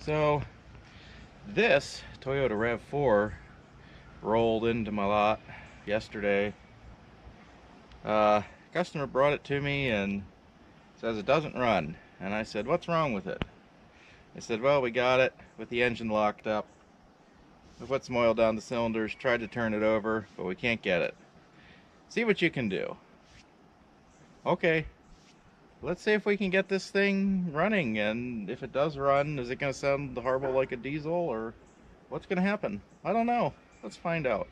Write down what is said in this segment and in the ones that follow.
So this Toyota RAV4 rolled into my lot yesterday. Customer brought it to me and says it doesn't run. And I said, what's wrong with it? They said, well, we got it with the engine locked up. We put some oil down the cylinders, tried to turn it over, but we can't get it. See what you can do. Okay, let's see if we can get this thing running, and if it does run, is it going to sound horrible like a diesel, or what's going to happen? I don't know. Let's find out.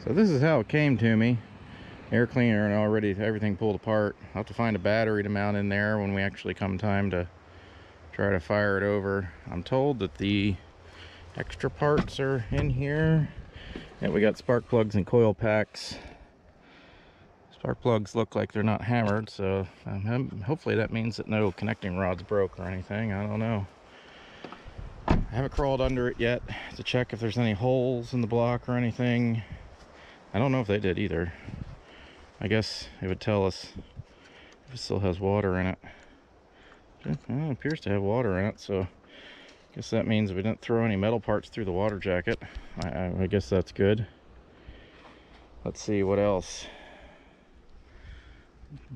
So this is how it came to me. Air cleaner and already everything pulled apart. I'll have to find a battery to mount in there when we actually come time to try to fire it over. I'm told that the extra parts are in here. And we got spark plugs and coil packs. Spark plugs look like they're not hammered, so hopefully that means that no connecting rods broke or anything. I don't know. I haven't crawled under it yet to check if there's any holes in the block or anything. I don't know if they did either. I guess it would tell us if it still has water in it. Well, it appears to have water in it, so I guess that means we didn't throw any metal parts through the water jacket. I guess that's good. Let's see what else.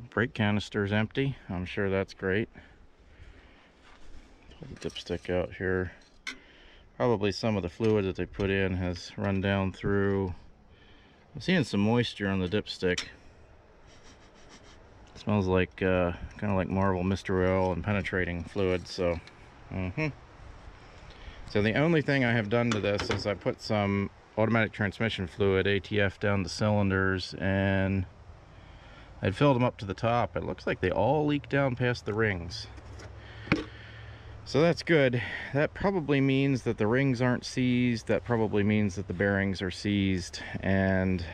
Brake canister's empty. I'm sure that's great. Pull the dipstick out here. Probably some of the fluid that they put in has run down through. I'm seeing some moisture on the dipstick. It smells like kind of like Marvel Mystery Oil and penetrating fluid. So, so the only thing I have done to this is I put some automatic transmission fluid, ATF, down the cylinders, and I'd filled them up to the top. It looks like they all leak down past the rings. So that's good. That probably means that the rings aren't seized. That probably means that the bearings are seized, and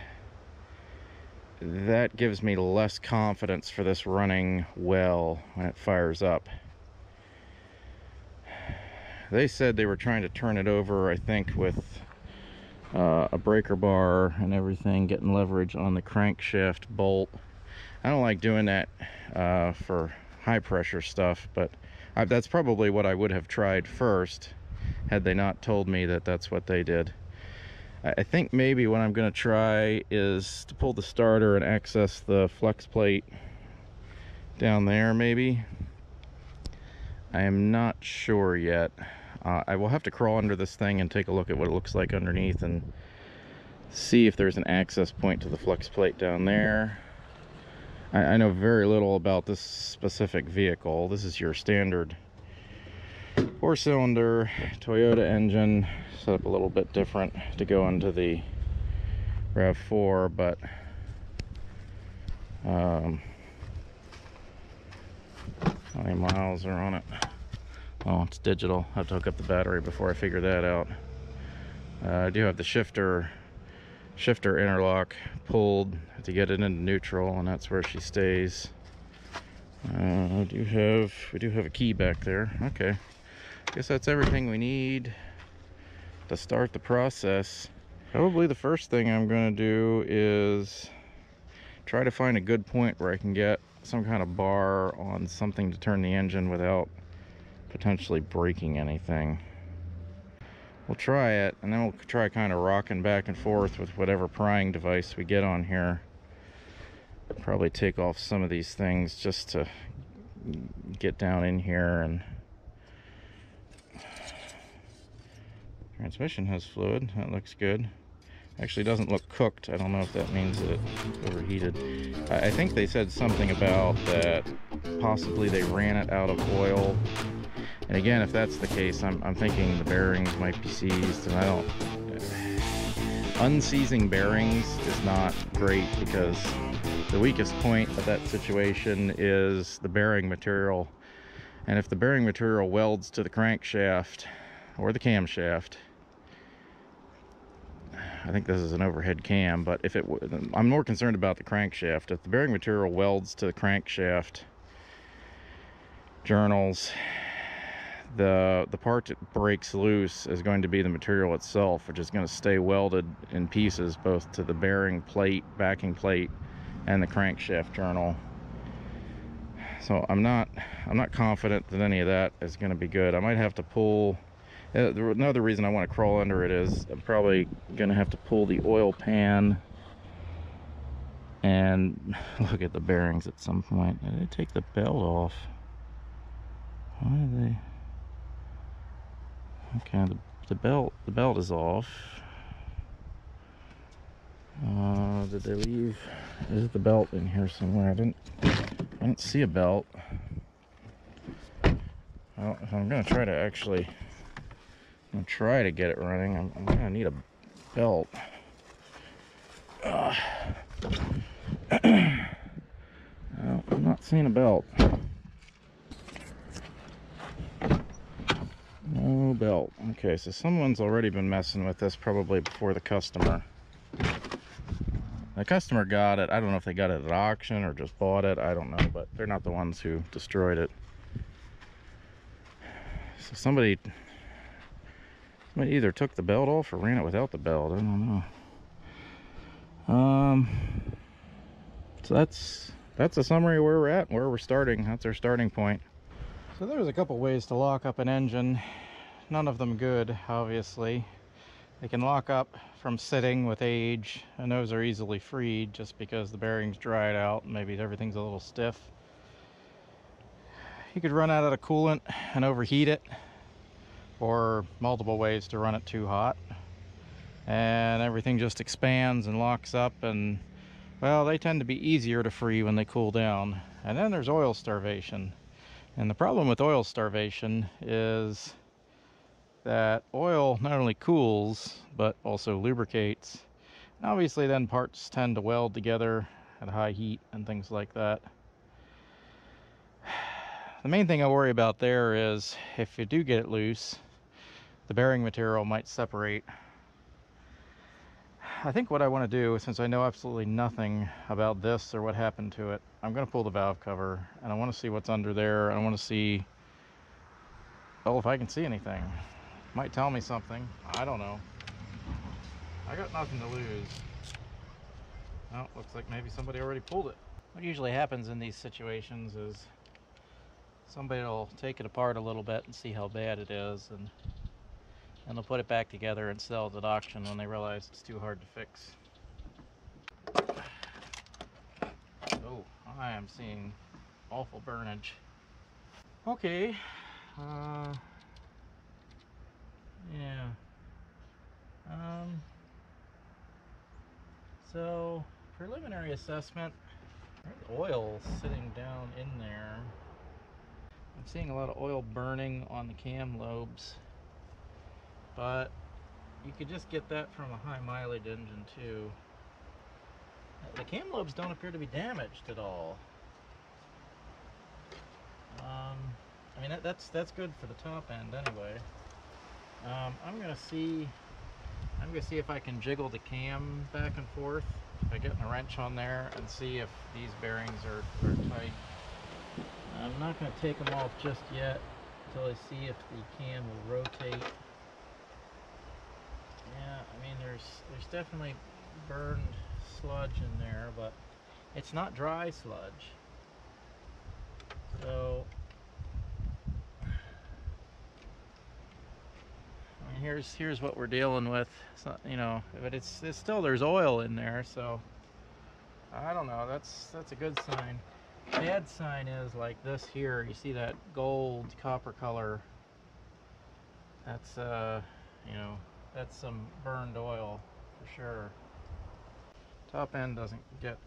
that gives me less confidence for this running well when it fires up. They said they were trying to turn it over, I think, with a breaker bar and everything, getting leverage on the crankshaft bolt. I don't like doing that for high pressure stuff, but that's probably what I would have tried first had they not told me that that's what they did. I think maybe what I'm going to try is to pull the starter and access the flex plate down there, maybe. I am not sure yet. I will have to crawl under this thing and take a look at what it looks like underneath and see if there's an access point to the flex plate down there. I know very little about this specific vehicle. This is your standard 4-cylinder Toyota engine, set up a little bit different to go into the RAV4, but how many miles are on it? Oh, it's digital. I have to hook up the battery before I figure that out. I do have the shifter interlock pulled to get it into neutral, and that's where she stays. We do have a key back there. Okay, guess that's everything we need to start the process. Probably the first thing I'm going to do is try to find a good point where I can get some kind of bar on something to turn the engine without potentially breaking anything. We'll try it, and then we'll try kind of rocking back and forth with whatever prying device we get on here. Probably take off some of these things just to get down in here. And transmission has fluid. That looks good. Actually doesn't look cooked. I don't know if that means that it overheated. I think they said something about that possibly they ran it out of oil. And again, if that's the case, I'm thinking the bearings might be seized, and I don't... Unseizing bearings is not great, because the weakest point of that situation is the bearing material. And if the bearing material welds to the crankshaft or the camshaft, I think this is an overhead cam, but if it, I'm more concerned about the crankshaft. If the bearing material welds to the crankshaft journals, the part that breaks loose is going to be the material itself, which is going to stay welded in pieces both to the bearing plate, backing plate, and the crankshaft journal. So I'm not confident that any of that is going to be good. I might have to pull. Another reason I want to crawl under it is I'm probably going to have to pull the oil pan and look at the bearings at some point. Did they take the belt off? Why did they? Okay, the belt is off. Did they leave? Is the belt in here somewhere? I didn't see a belt. Well, if I'm gonna try to get it running, I'm gonna need a belt. Well, I'm not seeing a belt. No belt. Okay, so someone's already been messing with this, probably before the customer. The customer got it. I don't know if they got it at auction or just bought it. I don't know, but they're not the ones who destroyed it. So somebody either took the belt off or ran it without the belt. I don't know. So that's a summary of where we're at, where we're starting. That's our starting point. So there's a couple ways to lock up an engine. None of them good, obviously. They can lock up from sitting with age, and those are easily freed just because the bearings dried out and maybe everything's a little stiff. You could run out of the coolant and overheat it, or multiple ways to run it too hot, and everything just expands and locks up, and well, they tend to be easier to free when they cool down. And then there's oil starvation. And the problem with oil starvation is that oil not only cools but also lubricates. And obviously then parts tend to weld together at high heat and things like that. The main thing I worry about there is if you do get it loose, the bearing material might separate. I think what I want to do, since I know absolutely nothing about this or what happened to it, I'm going to pull the valve cover and I want to see what's under there. I want to see, well, if I can see anything. Might tell me something. I don't know. I got nothing to lose. Oh, looks like maybe somebody already pulled it. What usually happens in these situations is somebody will take it apart a little bit and see how bad it is, and they'll put it back together and sell it at auction when they realize it's too hard to fix. Oh, I am seeing awful burnage. Okay. Yeah. So, preliminary assessment. There's oil sitting down in there. I'm seeing a lot of oil burning on the cam lobes, but you could just get that from a high mileage engine too. The cam lobes don't appear to be damaged at all. I mean that's good for the top end anyway. I'm gonna see if I can jiggle the cam back and forth by getting a wrench on there and see if these bearings are tight. I'm not going to take them off just yet until I see if the cam will rotate. Yeah, I mean there's definitely burned sludge in there, but it's not dry sludge. So I mean, here's what we're dealing with. It's not, you know, but it's still, there's oil in there, so I don't know. That's a good sign. Bad sign is like this here. You see that gold copper color? That's you know, that's some burned oil for sure. Top end doesn't get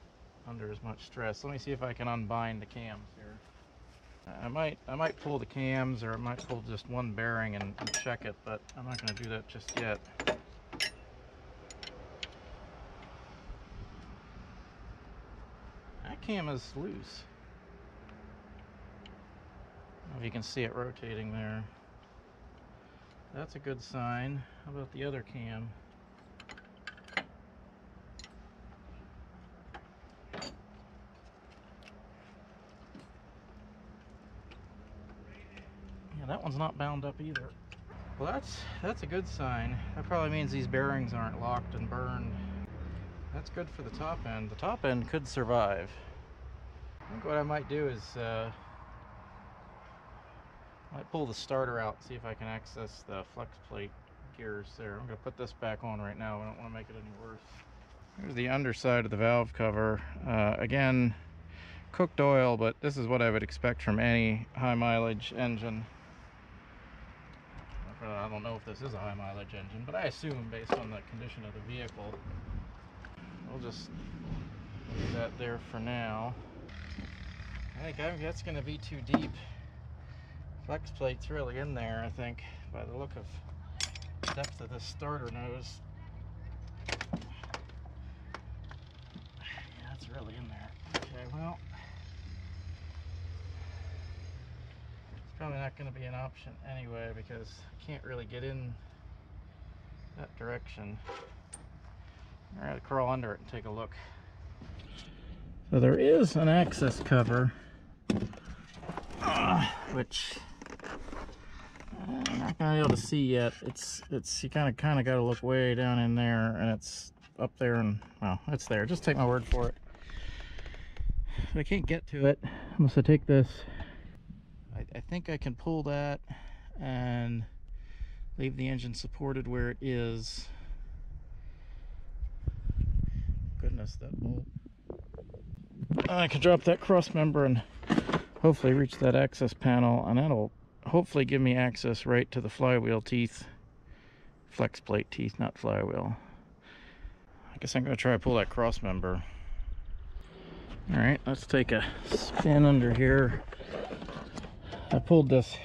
under as much stress. Let me see if I can unbind the cams here. I might pull the cams, or I might pull just one bearing and check it, but I'm not going to do that just yet. That cam is loose. I don't know if you can see it rotating there. That's a good sign. How about the other cam? And that one's not bound up either. Well, that's a good sign. That probably means these bearings aren't locked and burned. That's good for the top end. The top end could survive. I think what I might do is I might pull the starter out, see if I can access the flex plate gears there. I'm going to put this back on right now. I don't want to make it any worse. Here's the underside of the valve cover. Again, cooked oil, but this is what I would expect from any high mileage engine. I don't know if this is a high mileage engine, but I assume based on the condition of the vehicle. We'll just leave that there for now. I think that's going to be too deep. Flex plate's really in there, I think, by the look of depth of this starter nose. Yeah, it's really in there. Okay, well, it's probably not going to be an option anyway because I can't really get in that direction. I'm going to crawl under it and take a look. So there is an access cover, which I'm not gonna be able to see yet. It's you kind of got to look way down in there, and it's up there, and well, it's there. Just take my word for it. But I can't get to it unless I take this. I think I can pull that and leave the engine supported where it is. Goodness, that bolt. I can drop that cross member and hopefully reach that access panel, and that'll hopefully give me access right to the flywheel teeth. Flex plate teeth, not flywheel. I guess I'm going to try to pull that cross member. Alright, let's take a spin under here. I pulled this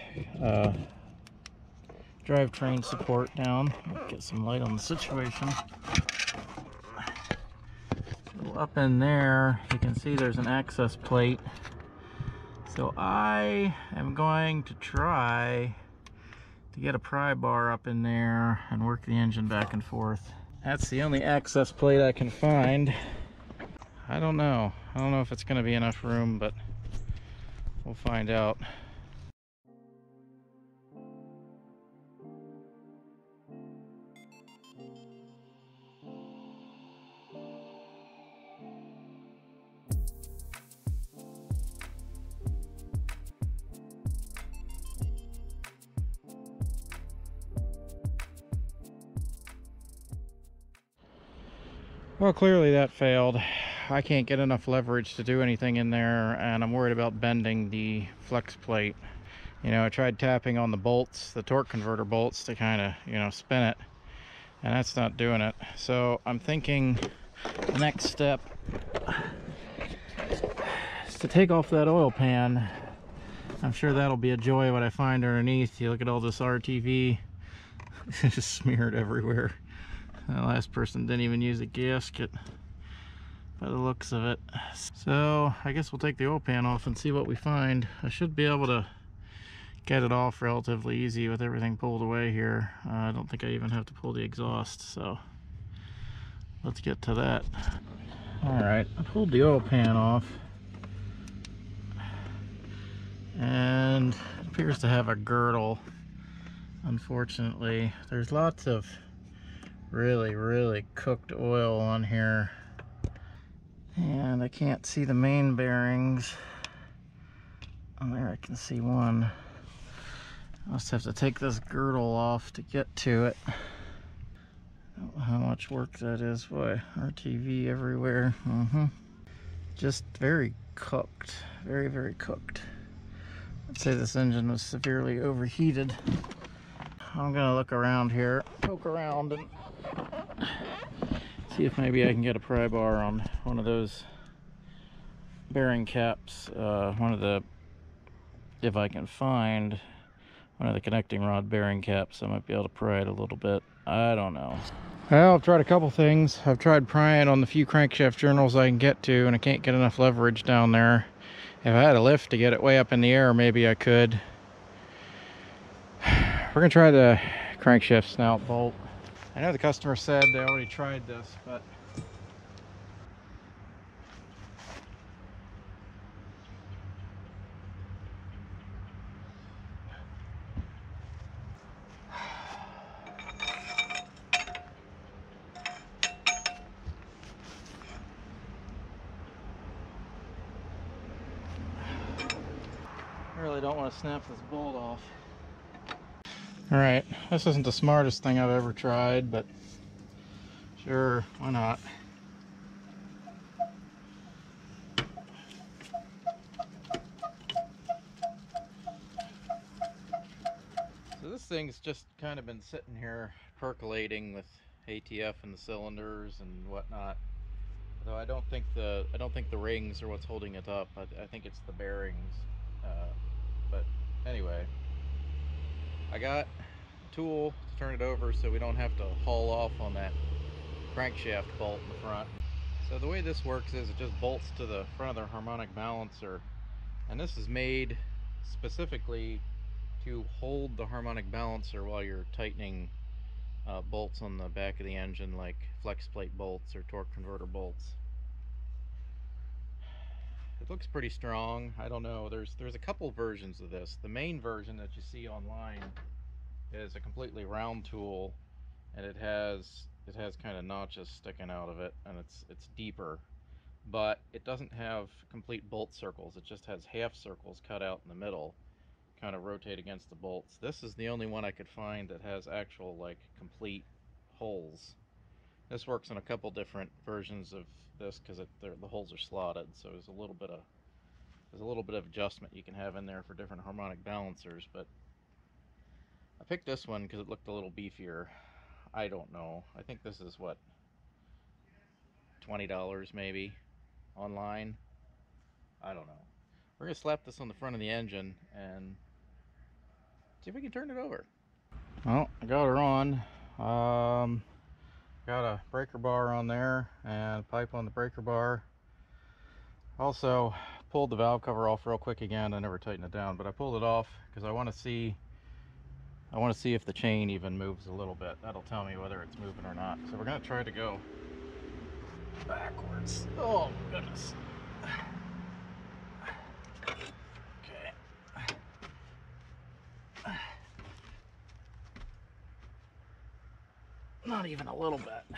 drivetrain support down. Get some light on the situation. So up in there, you can see there's an access plate. So I am going to try to get a pry bar up in there and work the engine back and forth. That's the only access plate I can find. I don't know if it's going to be enough room, but we'll find out. Well, clearly that failed. I can't get enough leverage to do anything in there, and I'm worried about bending the flex plate. You know, I tried tapping on the bolts, the torque converter bolts, to kind of, you know, spin it, and that's not doing it. So I'm thinking the next step is to take off that oil pan. I'm sure that'll be a joy what I find underneath. You look at all this RTV, it's just smeared everywhere. The last person didn't even use a gasket by the looks of it. So I guess we'll take the oil pan off and see what we find. I should be able to get it off relatively easy with everything pulled away here. I don't think I even have to pull the exhaust, so let's get to that. Alright, I pulled the oil pan off, and it appears to have a girdle. Unfortunately, there's lots of really cooked oil on here, and I can't see the main bearings. Oh, there I can see one. I must have to take this girdle off to get to it. I don't know how much work that is. Boy, RTV everywhere. Just very cooked, very cooked. I'd say this engine was severely overheated. I'm gonna look around here, poke around, and see if maybe I can get a pry bar on one of those bearing caps. If I can find one of the connecting rod bearing caps, I might be able to pry it a little bit. I don't know. Well, I've tried a couple things. I've tried prying on the few crankshaft journals I can get to, and I can't get enough leverage down there. If I had a lift to get it way up in the air, maybe I could. We're gonna try the crankshaft snout bolt. I know the customer said they already tried this, but to snap this bolt off. Alright, this isn't the smartest thing I've ever tried, but sure, why not? So this thing's just kind of been sitting here percolating with ATF in the cylinders and whatnot. Though I don't think the rings are what's holding it up. I think it's the bearings. But anyway, I got a tool to turn it over so we don't have to haul off on that crankshaft bolt in the front. So the way this works is it just bolts to the front of the harmonic balancer, and this is made specifically to hold the harmonic balancer while you're tightening bolts on the back of the engine, like flex plate bolts or torque converter bolts. It looks pretty strong. I don't know. There's a couple versions of this. The main version that you see online is a completely round tool, and it has kind of notches sticking out of it, and it's deeper, but it doesn't have complete bolt circles. It just has half circles cut out in the middle, kind of rotate against the bolts. This is the only one I could find that has actual, like, complete holes. This works on a couple different versions of this because the holes are slotted, so there's a little bit of adjustment you can have in there for different harmonic balancers. But I picked this one because it looked a little beefier. I don't know. I think this is what, $20 maybe online. I don't know. We're gonna slap this on the front of the engine and see if we can turn it over. Well, I got her on. Got a breaker bar on there and a pipe on the breaker bar. Also pulled the valve cover off real quick again. I never tightened it down, but I pulled it off because I want to see if the chain even moves a little bit. That'll tell me whether it's moving or not. So we're gonna try to go backwards. Oh goodness. Okay. Not even a little bit. I'm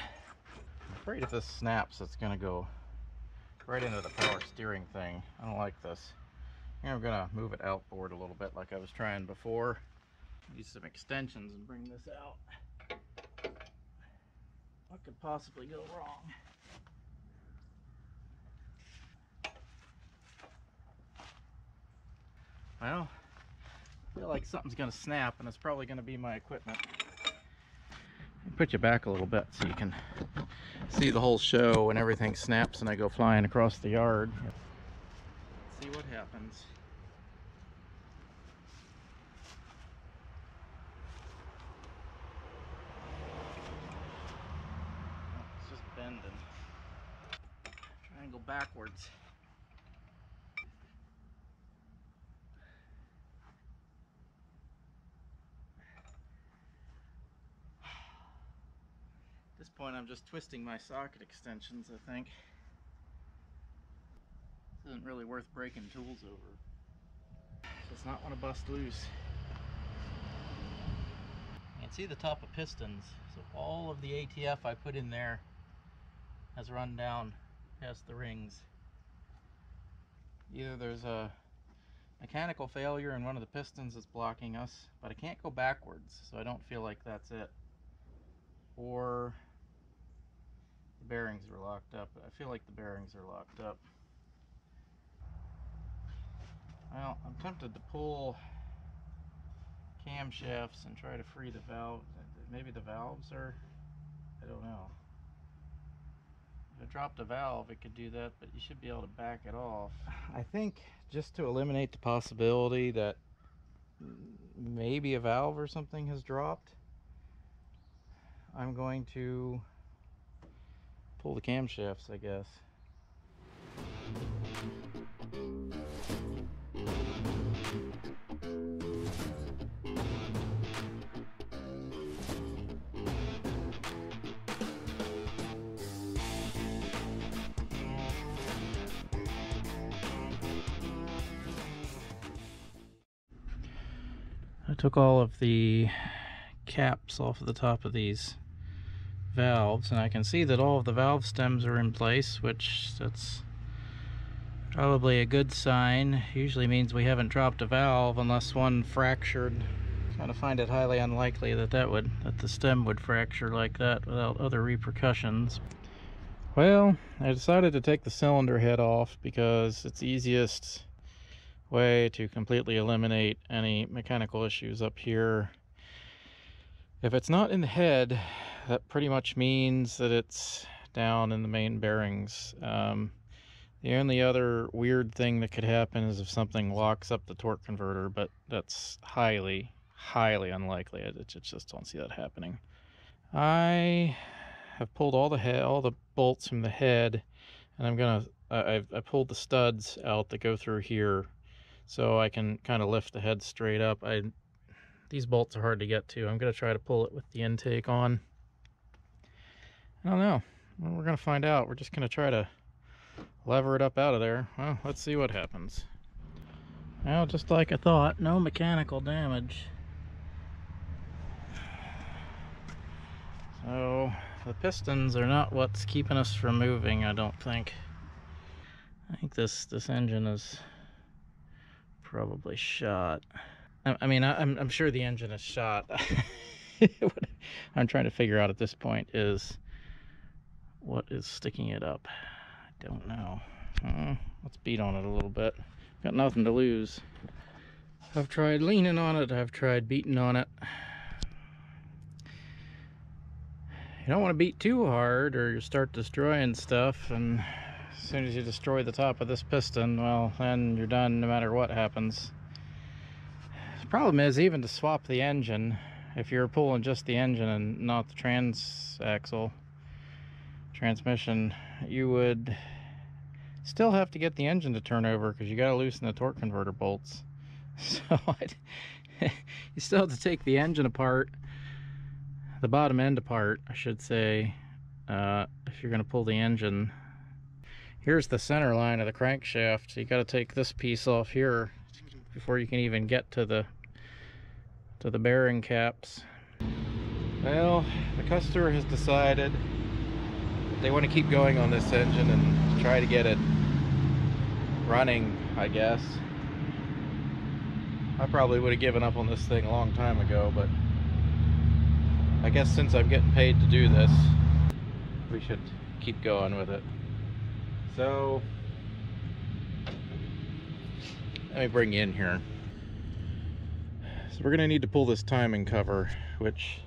afraid if this snaps, it's gonna go right into the power steering thing. I don't like this. I'm gonna move it outboard a little bit like I was trying before. Use some extensions and bring this out. What could possibly go wrong? Well, I feel like something's gonna snap, and it's probably gonna be my equipment. Put you back a little bit so you can see the whole show when everything snaps and I go flying across the yard. Let's see what happens. Oh, it's just bending. Try and go backwards. At this point, I'm just twisting my socket extensions, I think. This isn't really worth breaking tools over. Does not want to bust loose. You can see the top of pistons. So all of the ATF I put in there has run down past the rings. Either there's a mechanical failure and one of the pistons is blocking us, but I can't go backwards, so I don't feel like that's it. Or the bearings are locked up. I feel like the bearings are locked up. Well, I'm tempted to pull camshafts and try to free the valve. Maybe the valves are, I don't know. If I dropped a valve, it could do that, but you should be able to back it off. I think just to eliminate the possibility that maybe a valve or something has dropped, I'm going to pull the camshafts, I guess. I took all of the caps off of the top of these valves, and I can see that all of the valve stems are in place, which that's Probably a good sign. Usually means we haven't dropped a valve unless one fractured. Kind of find it highly unlikely that the stem would fracture like that without other repercussions. Well, I decided to take the cylinder head off because it's the easiest way to completely eliminate any mechanical issues up here. If it's not in the head, that pretty much means that it's down in the main bearings. The only other weird thing that could happen is if something locks up the torque converter, but that's highly unlikely. I just don't see that happening. I have pulled all the bolts from the head, and I pulled the studs out that go through here, so I can kind of lift the head straight up. These bolts are hard to get to. I'm gonna try to pull it with the intake on. I don't know. Well, we're gonna find out. We're just gonna try to lever it up out of there. Well, let's see what happens. Well, just like I thought, no mechanical damage. So the pistons are not what's keeping us from moving, I don't think. I think this engine is probably shot. I'm sure the engine is shot. What I'm trying to figure out at this point is what is sticking it up. I don't know. Let's beat on it a little bit. Got nothing to lose. I've tried leaning on it. I've tried beating on it. You don't want to beat too hard or you start destroying stuff, and as soon as you destroy the top of this piston, well, then you're done no matter what happens. The problem is, even to swap the engine, if you're pulling just the engine and not the transmission, you would still have to get the engine to turn over because you got to loosen the torque converter bolts. So you still have to take the engine apart, the bottom end apart, I should say, if you're going to pull the engine. Here's the center line of the crankshaft. So you got to take this piece off here before you can even get to the bearing caps. Well, the customer has decided that they want to keep going on this engine and try to get it running, I guess. I probably would have given up on this thing a long time ago, but I guess since I'm getting paid to do this, we should keep going with it. So let me bring you in here. So we're gonna need to pull this timing cover, which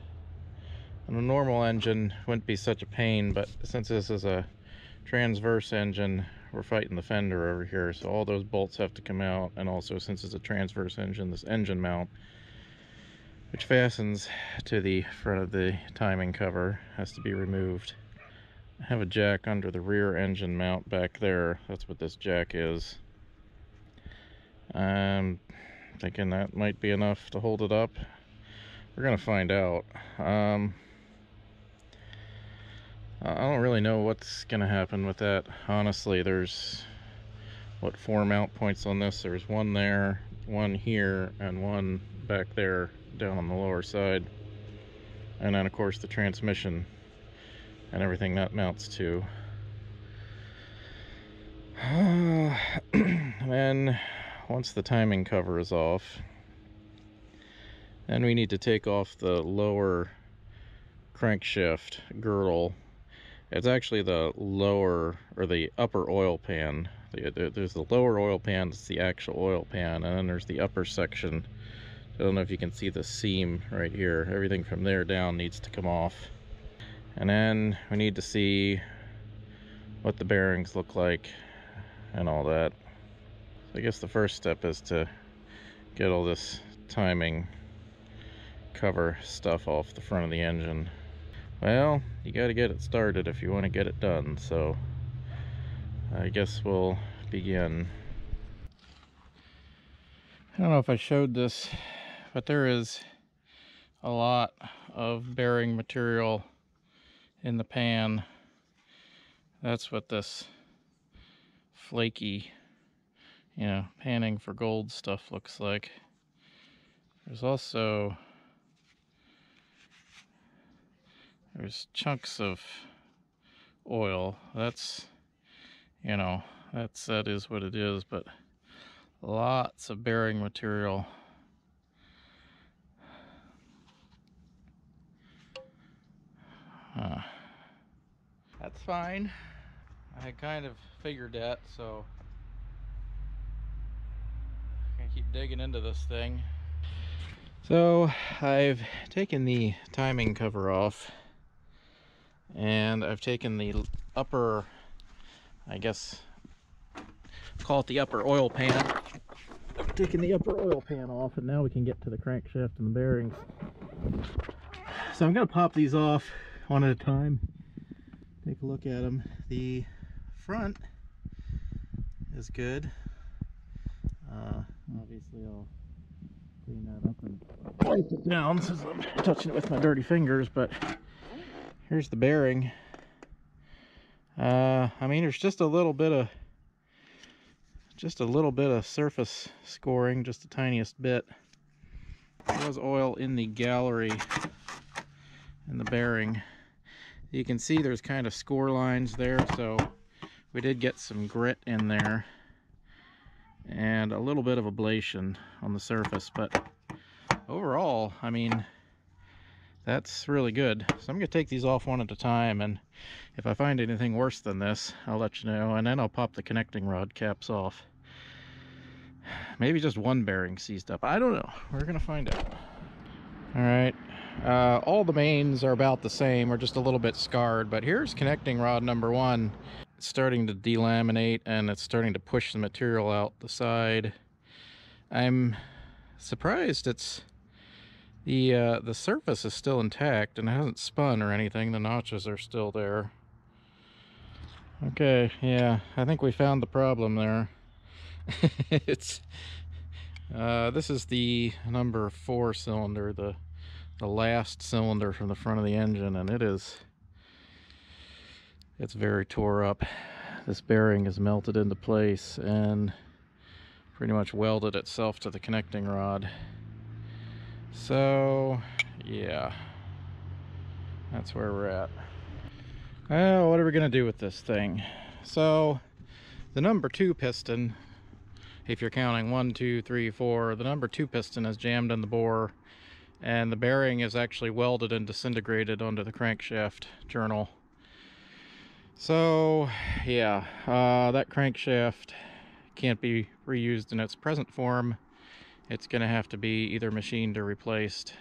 on a normal engine wouldn't be such a pain, but since this is a transverse engine, we're fighting the fender over here, so all those bolts have to come out. And also, since it's a transverse engine, this engine mount, which fastens to the front of the timing cover, has to be removed. I have a jack under the rear engine mount back there. That's what this jack is. I'm thinking that might be enough to hold it up. We're gonna find out. I don't really know what's gonna happen with that. Honestly, there's, what, 4 mount points on this. There's one there, one here, and one back there down on the lower side. And then of course the transmission and everything that mounts to. And then once the timing cover is off, then we need to take off the lower crankshaft girdle. It's actually the lower, or the upper oil pan. There's the lower oil pan, it's the actual oil pan, and then there's the upper section. I don't know if you can see the seam right here. Everything from there down needs to come off. And then we need to see what the bearings look like and all that. So I guess the first step is to get all this timing cover stuff off the front of the engine. Well, you got to get it started if you want to get it done, so I guess we'll begin. I don't know if I showed this, but there is a lot of bearing material in the pan. That's what this flaky, panning for gold stuff looks like. There's also chunks of oil. That's that is what it is, but lots of bearing material. That's fine. I kind of figured that, so I'm gonna keep digging into this thing. So I've taken the timing cover off, and I've taken the upper, I guess, call it the upper oil pan. I've taken the upper oil pan off, and now we can get to the crankshaft and the bearings. So I'm gonna pop these off one at a time. Take a look at them. The front is good. Obviously I'll clean that up and wipe it down since I'm touching it with my dirty fingers, but here's the bearing. I mean, there's just a little bit of surface scoring, just the tiniest bit. There was oil in the gallery in the bearing. You can see there's kind of score lines there, so we did get some grit in there and a little bit of ablation on the surface, but overall, I mean, that's really good. So I'm gonna take these off one at a time, and if I find anything worse than this, I'll let you know, and then I'll pop the connecting rod caps off. Maybe just one bearing seized up, I don't know. We're gonna find out. All right, all the mains are about the same, or just a little bit scarred, but here's connecting rod number 1. It's starting to delaminate, and it's starting to push the material out the side. I'm surprised it's the surface is still intact and it hasn't spun or anything. The notches are still there. Okay, yeah, I think we found the problem there. It's this is the number 4 cylinder, the last cylinder from the front of the engine, and it's very tore up. This bearing is melted into place and pretty much welded itself to the connecting rod. So yeah, that's where we're at. Well, what are we gonna do with this thing? So the number 2 piston, if you're counting 1, 2, 3, 4, the number 2 piston is jammed in the bore, and the bearing is actually welded and disintegrated onto the crankshaft journal. So yeah, that crankshaft can't be reused in its present form. It's gonna have to be either machined or replaced.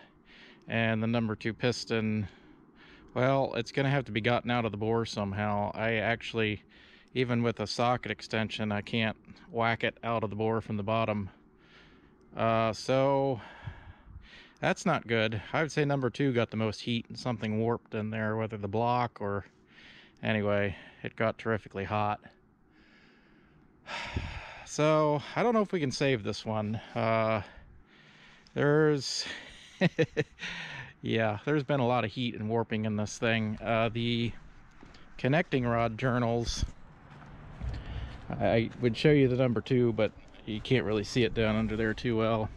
And the number 2 piston, well, it's gonna have to be gotten out of the bore somehow. I actually, even with a socket extension, I can't whack it out of the bore from the bottom. So that's not good. I would say number 2 got the most heat, and something warped in there, whether the block or... Anyway, it got terrifically hot. So I don't know if we can save this one. There's yeah, there's been a lot of heat and warping in this thing. The connecting rod journals, I would show you the number 2, but you can't really see it down under there too well.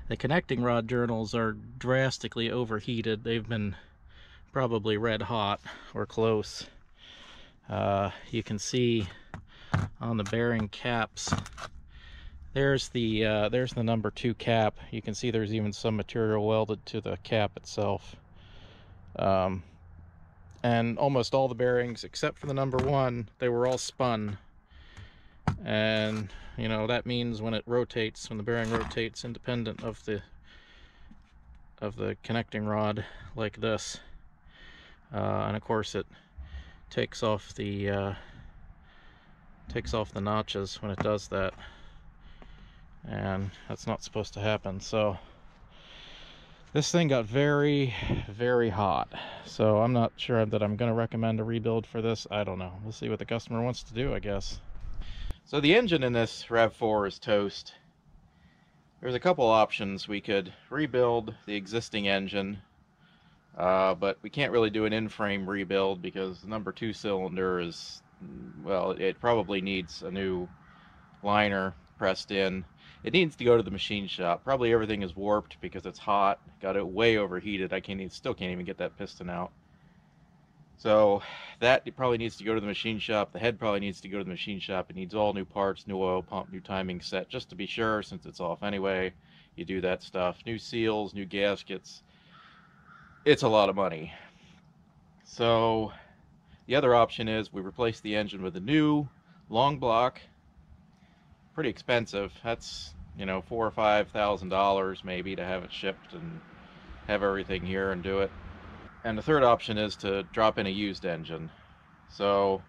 The connecting rod journals are drastically overheated. They've been probably red hot or close. You can see on the bearing caps, there's the number 2 cap. You can see there's even some material welded to the cap itself. And almost all the bearings except for the number 1, they were all spun. And you know, that means when it rotates, when the bearing rotates independent of the connecting rod like this, and of course it takes off the notches when it does that, and that's not supposed to happen. So this thing got very, very hot, so I'm not sure that I'm going to recommend a rebuild for this. I don't know, we'll see what the customer wants to do, I guess. So the engine in this RAV4 is toast. There's a couple options. We could rebuild the existing engine, but we can't really do an in-frame rebuild because the number 2 cylinder is, well, it probably needs a new liner pressed in. It needs to go to the machine shop. Probably everything is warped because it's hot. Got it way overheated. Still can't even get that piston out. So that probably needs to go to the machine shop. The head probably needs to go to the machine shop. It needs all new parts, new oil pump, new timing set, just to be sure, since it's off anyway. You do that stuff. New seals, new gaskets. It's a lot of money. So the other option is we replace the engine with a new long block. Pretty expensive. That's, you know, $4,000 or $5,000 maybe to have it shipped and have everything here and do it. And the third option is to drop in a used engine. So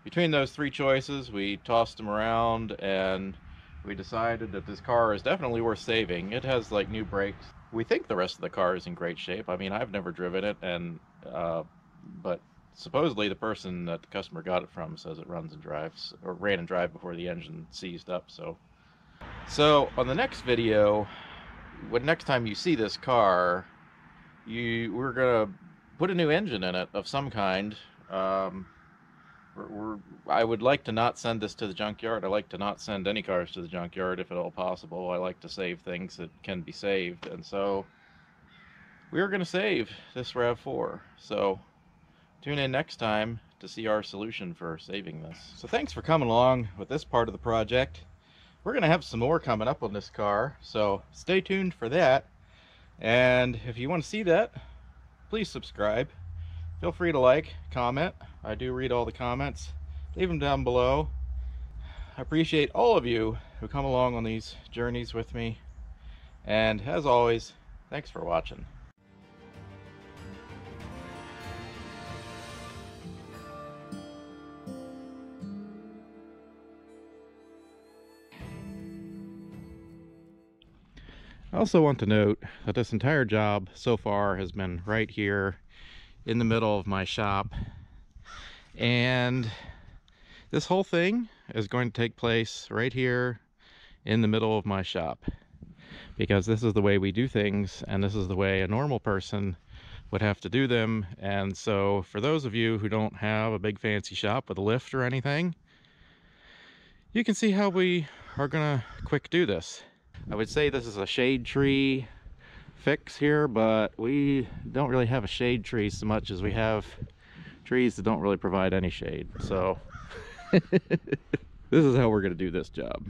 between those three choices, we tossed them around and we decided that this car is definitely worth saving. It has like new brakes. We think the rest of the car is in great shape. I mean, I've never driven it, and but supposedly the person that the customer got it from says it runs and drives, or ran and drive before the engine seized up. So on the next video, next time you see this car, we're gonna put a new engine in it of some kind. I would like to not send this to the junkyard. I like to not send any cars to the junkyard if at all possible. I like to save things that can be saved, and so we're gonna save this RAV4. So tune in next time to see our solution for saving this. So thanks for coming along with this part of the project. We're gonna have some more coming up on this car, so stay tuned for that. And if you want to see that, please subscribe. Feel free to like, comment. I do read all the comments. Leave them down below. I appreciate all of you who come along on these journeys with me. And as always, thanks for watching. I also want to note that this entire job so far has been right here in the middle of my shop, and this whole thing is going to take place right here in the middle of my shop, because this is the way we do things, and this is the way a normal person would have to do them. And so for those of you who don't have a big fancy shop with a lift or anything, you can see how we are gonna quick do this. I would say this is a shade tree fix here, but we don't really have a shade tree so much as we have trees that don't really provide any shade. So this is how we're going to do this job.